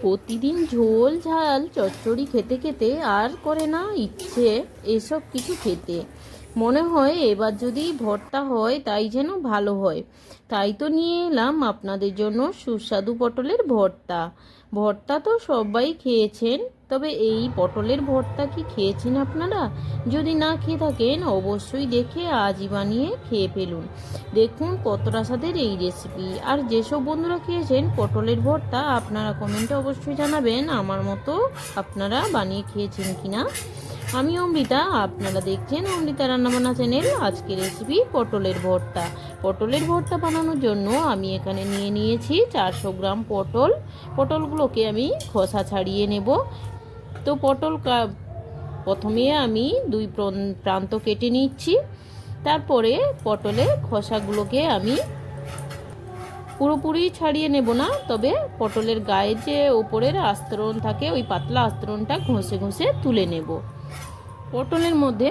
প্রতিদিন ঝোল ঝাল চচ্চড়ি খেতে খেতে আর করে না ইচ্ছে এসব কিছু খেতে। মনে হয় এবার যদি ভর্তা হয় তাই যেন ভালো হয়। তাই তো নিয়ে এলাম আপনাদের জন্য সুস্বাদু পটলের ভর্তা। ভর্তা তো সবাই খেয়েছেন, তবে এই পটলের ভর্তা কি খেয়েছেন আপনারা? যদি না খেয়ে থাকেন অবশ্যই দেখে আজই বানিয়ে খেয়ে ফেলুন। দেখুন কতটা স্বাদের এই রেসিপি। আর যেসব বন্ধুরা খেয়েছেন পটলের ভর্তা আপনারা কমেন্টে অবশ্যই জানাবেন আমার মতো আপনারা বানিয়ে খেয়েছেন কিনা। আমি অমৃতা, আপনারা দেখছেন অমৃতা রান্নাবান্না চ্যানেল। আজকের রেসিপি পটলের ভর্তা। পটলের ভর্তা বানানোর জন্য আমি এখানে নিয়ে নিয়েছি 400 গ্রাম পটল। পটলগুলোকে আমি খোসা ছাড়িয়ে নেব। তো প্রথমে আমি দুই প্রান্ত কেটে নিচ্ছি। তারপরে পটলের খোসাগুলোকে আমি পুরোপুরি ছাড়িয়ে নেব না, তবে পটলের গায়ে যে উপরের আস্তরণ থাকে ওই পাতলা আস্তরণটা ঘষে ঘষে তুলে নেব। পটলের মধ্যে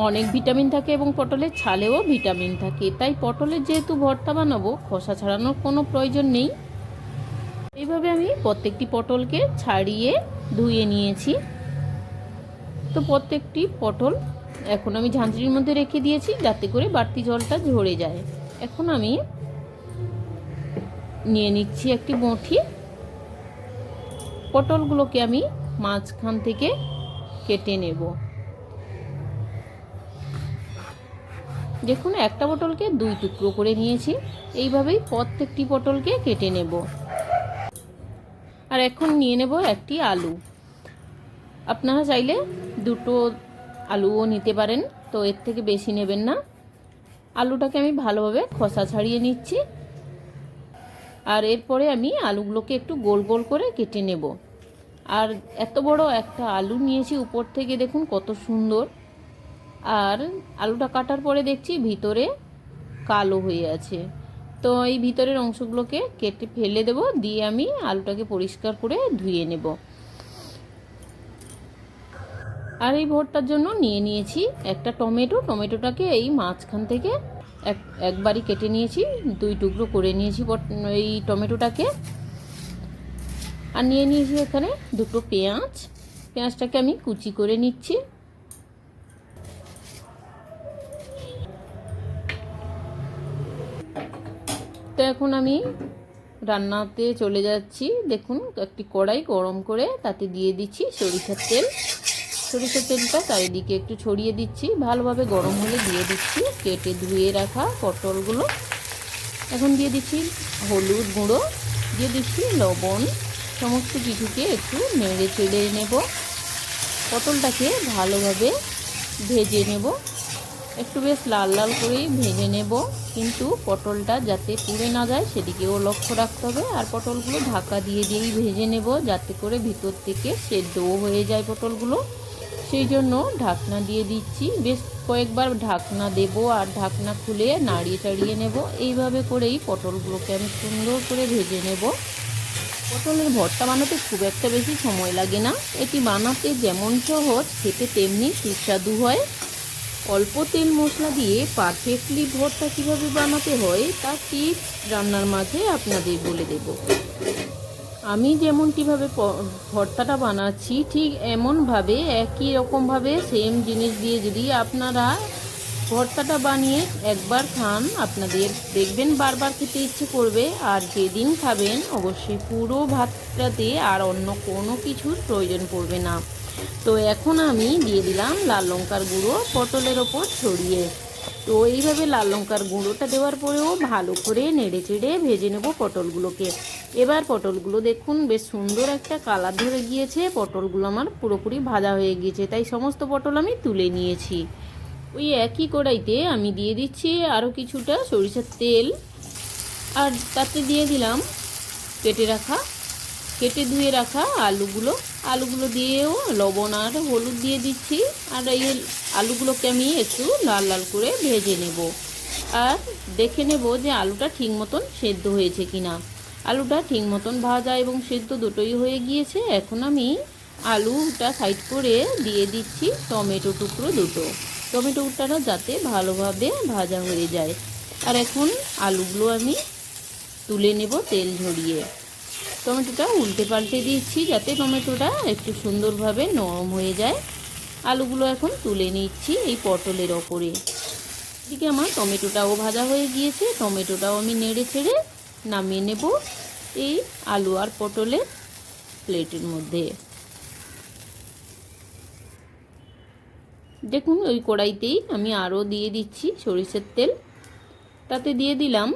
অনেক ভিটামিন থাকে এবং পটলের ছালেও ভিটামিন থাকে, তাই পটলের যেহেতু ভর্তা বানাবো খোসা ছাড়ানোর কোনো প্রয়োজন নেই। এইভাবে আমি প্রত্যেকটি পটলকে ছাড়িয়ে ধুয়ে নিয়েছি। তো প্রত্যেকটি পটল এখন আমি ঝাঁঝরির মধ্যে রেখে দিয়েছি যাতে করে বাড়তি জলটা ঝরে যায়। এখন আমি নিয়ে নিচ্ছি একটি বঁটি। পটলগুলোকে আমি মাঝখান থেকে কেটে নেব। দেখুন একটা পটলকে 2 টুকরো করে নিয়েছি। এইভাবেই প্রত্যেকটি পটলকে কেটে নেব। আর এখন নিয়ে নেব একটি আলু। আপনারা চাইলে 2টো আলুও নিতে পারেন, তো এর থেকে বেশি নেবেন না। আলুটাকে আমি ভালোভাবে খোসা ছাড়িয়ে নিচ্ছি। আর এরপরে আমি আলুগুলোকে একটু গোল গোল করে কেটে নেব। আর এত বড় একটা আলু নিয়েছি, উপর থেকে দেখুন কত সুন্দর। আর আলুটা কাটার পরে দেখছি ভিতরে কালো হয়ে আছে, তো এই ভিতরের অংশগুলোকে কেটে ফেলে দেব। দিয়ে আমি আলুটাকে পরিষ্কার করে ধুয়ে নেব। আর এই ভর্তার জন্য নিয়ে নিয়েছি একটা টমেটো। টমেটোটাকে এই মাঝখান থেকে একবারই কেটে নিয়েছি, 2 টুকরো করে নিয়েছি এই টমেটোটাকে। আর নিয়ে নিয়েছি এখানে 2টো পেঁয়াজ। পেঁয়াজটাকে আমি কুচি করে নিচ্ছি। তো এখন আমি রান্নাতে চলে যাচ্ছি। দেখুন একটি কড়াই গরম করে তাতে দিয়ে দিচ্ছি সরিষার তেল। সরিষার তেলটা চারিদিকে একটু ছড়িয়ে দিচ্ছি। ভালোভাবে গরম হলে দিয়ে দিচ্ছি কেটে ধুয়ে রাখা পটলগুলো। এখন দিয়ে দিচ্ছি হলুদ গুঁড়ো, দিয়ে দিচ্ছি লবণ। সমস্ত কিছুকে একটু নেড়ে চেড়ে নেব। পটলটাকে ভালোভাবে ভেজে নেব। একটু বেশ লাল লাল করেই ভেজে নেব, কিন্তু পটলটা যাতে পুড়ে না যায় সেদিকেও লক্ষ্য রাখতে হবে। আর পটলগুলো ঢাকা দিয়ে দিয়েই ভেজে নেব যাতে করে ভিতর থেকে সেদ্ধও হয়ে যায় পটলগুলো। সেই জন্য ঢাকনা দিয়ে দিচ্ছি। বেশ কয়েকবার ঢাকনা দেব আর ঢাকনা খুলে নাড়িয়ে চাড়িয়ে নেব। এইভাবে করেই পটলগুলোকে আমি সুন্দর করে ভেজে নেব। পটলের ভর্তা বানাতে খুব একটা বেশি সময় লাগে না। এটি বানাতে যেমন সহজ খেতে তেমনি সুস্বাদু হয়। অল্প তেল মশলা দিয়ে পারফেক্টলি ভর্তা কীভাবে বানাতে হয় তার টিপস রান্নার মাঝে আপনাদের বলে দেব। আমি যেমনটিভাবে ভর্তাটা বানাচ্ছি ঠিক এমনভাবে একই রকমভাবে সেম জিনিস দিয়ে যদি আপনারা ভর্তাটা বানিয়ে একবার খান, আপনাদের দেখবেন বারবার খেতে ইচ্ছে করবে। আর যেদিন খাবেন অবশ্যই পুরো ভাতটাতে আর অন্য কোনো কিছুর প্রয়োজন পড়বে না। তো এখন আমি দিয়ে দিলাম লাল লঙ্কার গুঁড়ো পটলের ওপর ছড়িয়ে। তো এইভাবে লাল লঙ্কার গুঁড়োটা দেওয়ার পরেও ভালো করে নেড়ে চেড়ে ভেজে নেব পটলগুলোকে। এবার পটলগুলো দেখুন বেশ সুন্দর একটা কালার ধরে গিয়েছে। পটলগুলো আমার পুরোপুরি ভাজা হয়ে গিয়েছে, তাই সমস্ত পটল আমি তুলে নিয়েছি। ওই একই কড়াইতে আমি দিয়ে দিচ্ছি আরও কিছুটা সরিষার তেল। আর তাতে দিয়ে দিলাম কেটে ধুয়ে রাখা আলুগুলো দিয়েও লবণ আর হলুদ দিয়ে দিচ্ছি। আর এই আলুগুলোকে আমি একটু লাল লাল করে ভেজে নেব। আর দেখে নেব যে আলুটা ঠিক মতন সেদ্ধ হয়েছে কিনা। আলুটা ঠিক মতন ভাজা এবং সেদ্ধ দুটোই হয়ে গিয়েছে। এখন আমি আলুটা সাইড করে দিয়ে দিচ্ছি টমেটো টুকরো 2টো। টমেটোটা যাতে ভালোভাবে ভাজা হয়ে যায়। আর এখন আলুগুলো আমি তুলে নেব তেল ঝরিয়ে। টমেটোটা উল্টে পাল্টে দিচ্ছি যাতে টমেটোটা একটু সুন্দরভাবে নরম হয়ে যায়। আলুগুলো এখন তুলে নিচ্ছি এই পটলের ওপরে। এদিকে আমার টমেটোটাও ভাজা হয়ে গিয়েছে, টমেটোটাও আমি নেড়ে ছেড়ে নামিয়ে নেব এই আলু আর পটলের প্লেটের মধ্যে। দেখুন ওই কড়াইতেই আমি আরও দিয়ে দিচ্ছি সরিষার তেল। তাতে দিয়ে দিলাম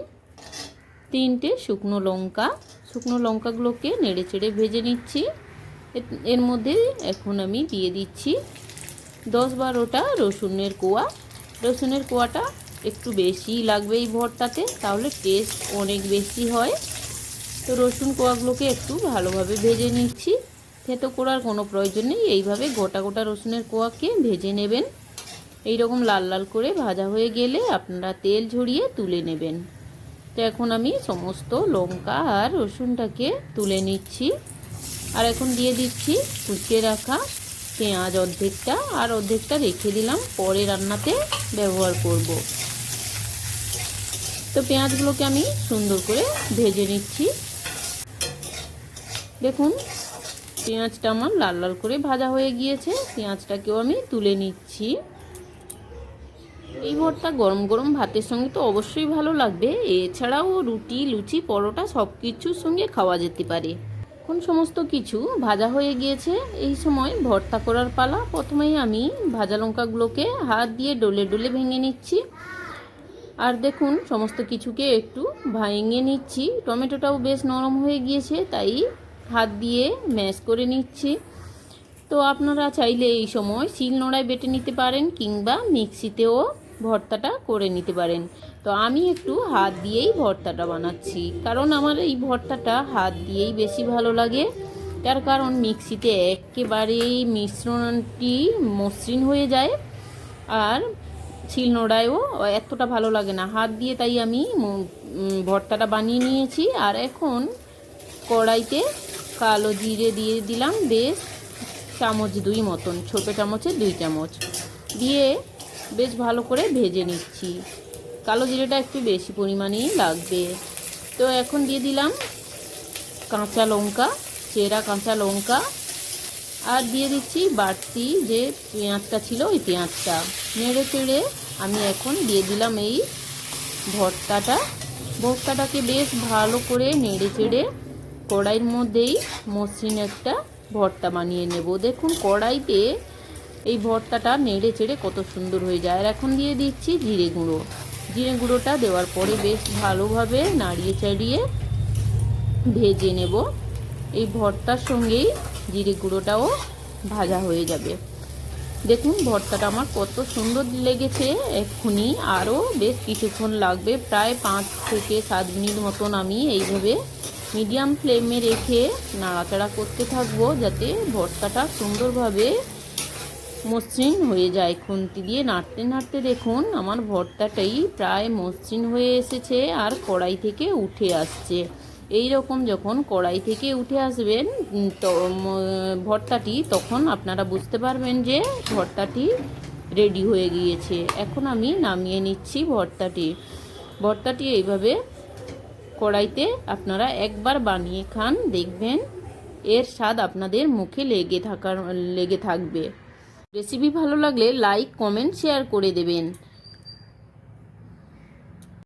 3টে শুকনো লঙ্কা। শুকনো লঙ্কাগুলোকে নেড়ে চেড়ে ভেজে নিচ্ছি। এর মধ্যে এখন আমি দিয়ে দিচ্ছি 10-12টা রসুনের কোয়া। রসুনের কোয়াটা একটু বেশি লাগবে এই ভর্তাতে, তাহলে টেস্ট অনেক বেশি হয়। তো রসুন কোয়াগুলোকে একটু ভালোভাবে ভেজে নিচ্ছি। থেতো করার কোনো প্রয়োজন নেই, এইভাবে গোটা গোটা রসুনের কোয়াকে ভেজে নেবেন। এই রকম লাল লাল করে ভাজা হয়ে গেলে আপনারা তেল ঝরিয়ে তুলে নেবেন। তো এখন আমি সমস্ত লঙ্কা আর রসুনটাকে তুলে নিচ্ছি। আর এখন দিয়ে দিচ্ছি কুচিয়ে রাখা পেঁয়াজ অর্ধেকটা, আর অর্ধেকটা রেখে দিলাম পরে রান্নাতে ব্যবহার করব। তো পেঁয়াজগুলোকে আমি সুন্দর করে ভেজে নিচ্ছি। দেখুন পেঁয়াজটা আমার লাল লাল করে ভাজা হয়ে গিয়েছে, পেঁয়াজটাকেও আমি তুলে নিচ্ছি। এই ভর্তা গরম গরম ভাতের সঙ্গে তো অবশ্যই ভালো লাগবে, এছাড়াও রুটি, লুচি, পরোটা সব কিছুর সঙ্গে খাওয়া যেতে পারে। এখন সমস্ত কিছু ভাজা হয়ে গিয়েছে, এই সময় ভর্তা করার পালা। প্রথমেই আমি ভাজা লঙ্কাগুলোকে হাত দিয়ে ডলে ডলে ভেঙে নিচ্ছি। আর দেখুন সমস্ত কিছুকে একটু ভেঙে নিচ্ছি। টমেটোটাও বেশ নরম হয়ে গিয়েছে, তাই হাত দিয়ে ম্যাশ করে নিচ্ছি। তো আপনারা চাইলে এই সময় শিলনোড়ায় বেটে নিতে পারেন, কিংবা মিক্সিতেও ভর্তাটা করে নিতে পারেন। তো আমি একটু হাত দিয়েই ভর্তাটা বানাচ্ছি, কারণ আমার এই ভর্তাটা হাত দিয়েই বেশি ভালো লাগে। তার কারণ মিক্সিতে একেবারেই মিশ্রণটি মসৃণ হয়ে যায়, আর শিলনোড়ায়ও এতটা ভালো লাগে না হাত দিয়ে। তাই আমি ভর্তাটা বানিয়ে নিয়েছি। আর এখন কড়াইতে কালো জিরে দিয়ে দিলাম বেশ চামচ 2 মতন, ছোটো চামচে 2 চামচ দিয়ে বেশ ভালো করে ভেজে নিচ্ছি। কালো জিরেটা একটু বেশি পরিমাণেই লাগবে। তো এখন দিয়ে দিলাম কাঁচা লঙ্কা, চেরা কাঁচা লঙ্কা, আর দিয়ে দিচ্ছি বাড়তি যে পেঁয়াজটা ছিল ওই পেঁয়াজটা। নেড়ে চেড়ে আমি এখন দিয়ে দিলাম এই ভর্তাটাকে বেশ ভালো করে নেড়ে চেড়ে কড়াইয়ের মধ্যেই মসৃণ একটা ভর্তা বানিয়ে নেব। দেখুন কড়াইতে এই ভর্তাটা নেড়ে চেড়ে কত সুন্দর হয়ে যায়। আর এখন দিয়ে দিচ্ছি জিরে গুঁড়ো। জিরে গুঁড়োটা দেওয়ার পরে বেশ ভালোভাবে নাড়িয়ে চাড়িয়ে ভেজে নেব। এই ভর্তার সঙ্গেই জিরে গুঁড়োটাও ভাজা হয়ে যাবে। দেখুন ভর্তাটা আমার কত সুন্দর লেগেছে। এক্ষুনি আরও বেশ কিছুক্ষণ লাগবে, প্রায় 5 থেকে 7 মিনিট মতন আমি এইভাবে মিডিয়াম ফ্লেমে রেখে নাড়াচাড়া করতে থাকবো, যাতে ভর্তাটা সুন্দরভাবে মসৃণ হয়ে যায়। খুন্তি দিয়ে নাড়তে নাড়তে দেখুন আমার ভর্তাটাই প্রায় মসৃণ হয়ে এসেছে আর কড়াই থেকে উঠে আসছে। এই রকম যখন কড়াই থেকে উঠে আসবেন তো ভর্তাটি, তখন আপনারা বুঝতে পারবেন যে ভর্তাটি রেডি হয়ে গিয়েছে। এখন আমি নামিয়ে নিচ্ছি ভর্তাটি এইভাবে কড়াইতে আপনারা একবার বানিয়ে খান, দেখবেন এর স্বাদ আপনাদের মুখে লেগে থাকবে। রেসিপি ভালো লাগলে লাইক, কমেন্ট, শেয়ার করে দেবেন।